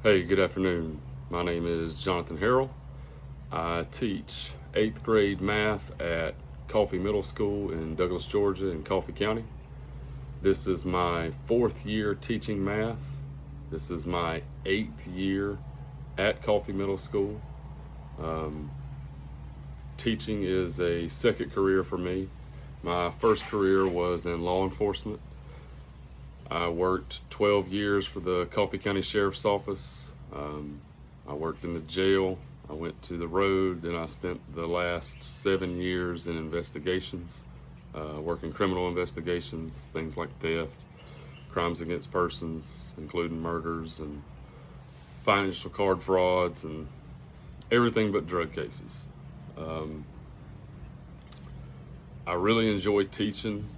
Hey, good afternoon. My name is Jonathan Harrell. I teach 8th grade math at Coffee Middle School in Douglas, Georgia, in Coffee County. This is my 4th year teaching math. This is my 8th year at Coffee Middle School. Um, Teaching is a second career for me. My first career was in law enforcement. I worked 12 years for the Coffee County Sheriff's Office. I worked in the jail. I went to the road. Then I spent the last 7 years in investigations, working criminal investigations, things like theft, crimes against persons, including murders and financial card frauds and everything but drug cases. Um, I really enjoyed teaching.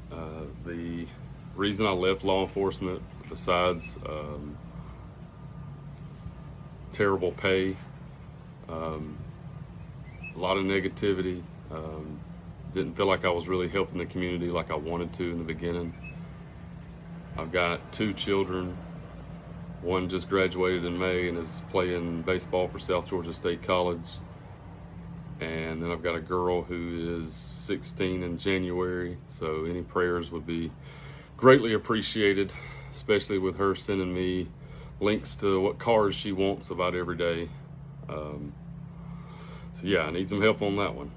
The reason I left law enforcement, besides terrible pay, um, a lot of negativity, didn't feel like I was really helping the community like I wanted to in the beginning. I've got 2 children. One just graduated in May and is playing baseball for South Georgia State College. And then I've got a girl who is 16 in January. So any prayers would be greatly appreciated, especially with her sending me links to what cars she wants about every day. So yeah, I need some help on that one.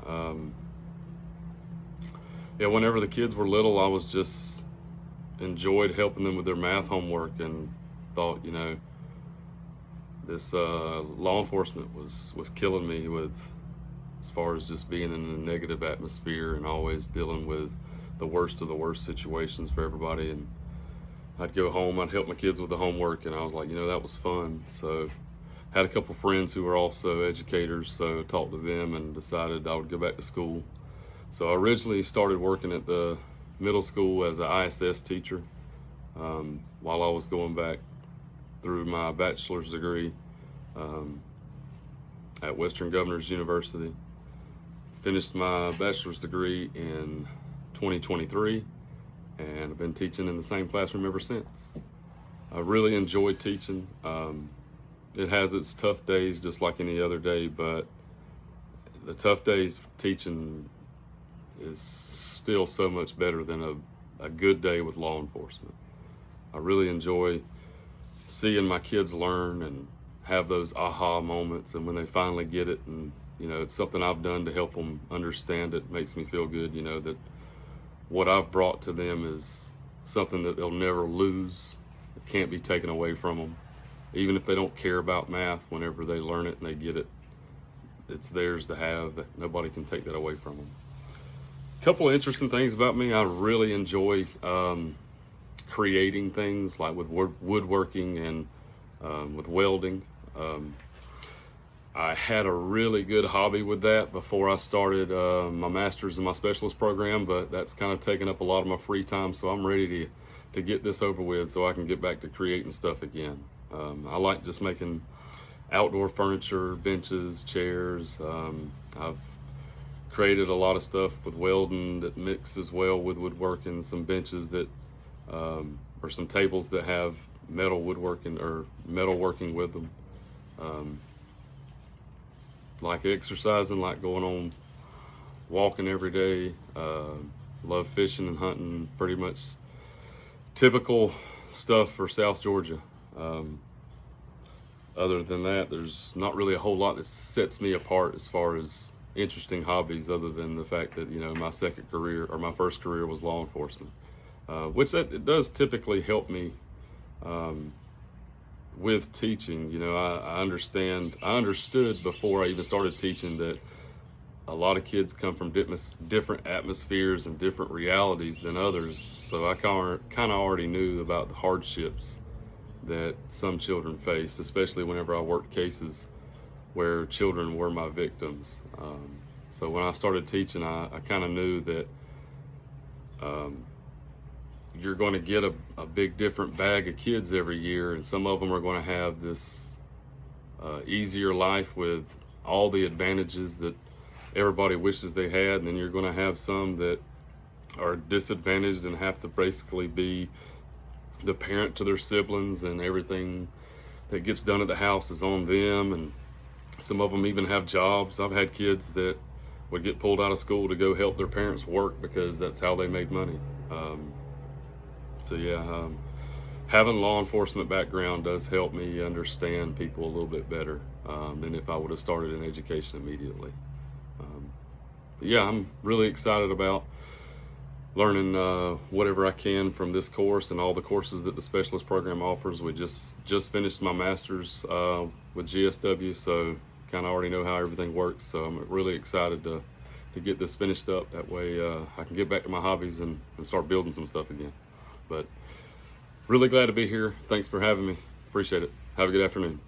Um, yeah, whenever the kids were little, I was just enjoyed helping them with their math homework and thought, this law enforcement was killing me with, as far as just being in a negative atmosphere and always dealing with the worst of the worst situations for everybody. And I'd go home, I'd help my kids with the homework, and I was like, that was fun. So had a couple friends who were also educators, so talked to them and decided I would go back to school. So I originally started working at the middle school as an ISS teacher, while I was going back through my bachelor's degree um, at Western Governors University. Finished my bachelor's degree in 2023, and I've been teaching in the same classroom ever since. I really enjoy teaching. It has its tough days just like any other day, but the tough days teaching is still so much better than a good day with law enforcement. I really enjoy seeing my kids learn and have those aha moments, and when they finally get it, and it's something I've done to help them understand it, makes me feel good, that what I've brought to them is something that they'll never lose. It can't be taken away from them. Even if they don't care about math, whenever they learn it and they get it, it's theirs to have. Nobody can take that away from them. A couple of interesting things about me: I really enjoy creating things, like with woodworking and with welding. I had a really good hobby with that before I started my master's and my specialist program, but that's kind of taken up a lot of my free time. So I'm ready to get this over with so I can get back to creating stuff again. I like just making outdoor furniture, benches, chairs. I've created a lot of stuff with welding that mixes well with woodworking, some benches that, or some tables that have metal woodworking or metal working with them. Like exercising, like going on walking every day. Love fishing and hunting, pretty much typical stuff for South Georgia. Other than that, there's not really a whole lot that sets me apart as far as interesting hobbies, other than the fact that my second career, or my first career, was law enforcement, which it does typically help me with teaching. I understood before I even started teaching that a lot of kids come from different atmospheres and different realities than others. So I kind of already knew about the hardships that some children faced, especially whenever I worked cases where children were my victims. So when I started teaching, I kind of knew that you're going to get a big different bag of kids every year, and some of them are going to have this easier life with all the advantages that everybody wishes they had, and then you're going to have some that are disadvantaged and have to basically be the parent to their siblings and everything that gets done at the house is on them, and some of them even have jobs. I've had kids that would get pulled out of school to go help their parents work because that's how they made money. So yeah, having a law enforcement background does help me understand people a little bit better than if I would have started in education immediately. But yeah, I'm really excited about learning whatever I can from this course and all the courses that the specialist program offers. We just finished my master's with GSW, so kind of already know how everything works. So I'm really excited to get this finished up. That way I can get back to my hobbies and start building some stuff again. But really glad to be here. Thanks for having me. Appreciate it. Have a good afternoon.